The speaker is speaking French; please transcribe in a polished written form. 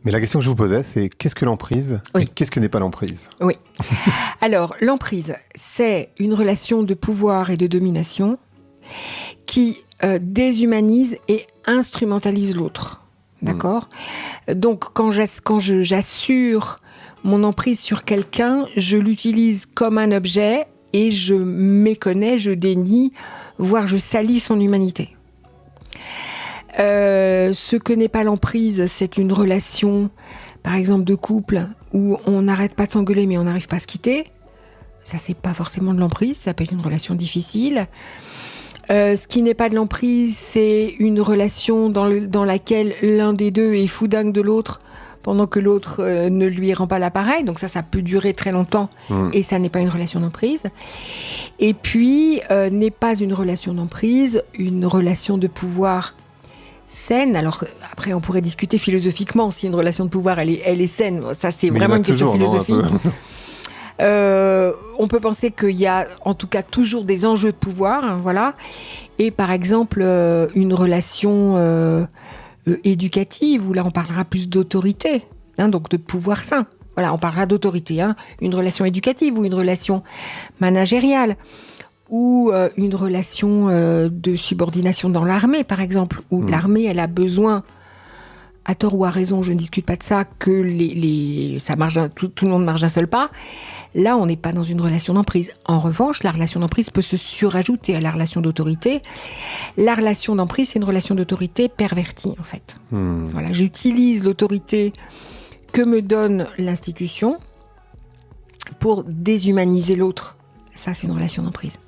Mais la question que je vous posais, c'est qu'est-ce que l'emprise et qu'est-ce que n'est pas l'emprise? Oui. Alors, l'emprise, c'est une relation de pouvoir et de domination qui déshumanise et instrumentalise l'autre. D'accord ? Donc, quand j'assure mon emprise sur quelqu'un, je l'utilise comme un objet et je méconnais, je dénie, voire je salis son humanité. Ce que n'est pas l'emprise, c'est une relation, par exemple, de couple où on n'arrête pas de s'engueuler mais on n'arrive pas à se quitter. Ça, c'est pas forcément de l'emprise, ça peut être une relation difficile. Ce qui n'est pas de l'emprise, c'est une relation dans laquelle l'un des deux est fou dingue de l'autre pendant que l'autre ne lui rend pas l'appareil. Donc ça peut durer très longtemps et ça n'est pas une relation d'emprise. Et puis, n'est pas une relation d'emprise, une relation de pouvoir saine. Alors après, on pourrait discuter philosophiquement si une relation de pouvoir, elle est saine. Ça, c'est vraiment une question philosophique. On peut penser qu'il y a en tout cas toujours des enjeux de pouvoir, hein, voilà. Et par exemple, une relation éducative, où là on parlera plus d'autorité, hein, donc de pouvoir sain. Voilà, on parlera d'autorité, hein, une relation éducative ou une relation managériale, ou une relation de subordination dans l'armée, par exemple, où l'armée, elle a besoin, à tort ou à raison, je ne discute pas de ça, que ça marche tout le monde marche d'un seul pas. Là, on n'est pas dans une relation d'emprise. En revanche, la relation d'emprise peut se surajouter à la relation d'autorité. La relation d'emprise, c'est une relation d'autorité pervertie, en fait. Voilà, j'utilise l'autorité que me donne l'institution pour déshumaniser l'autre. Ça, c'est une relation d'emprise.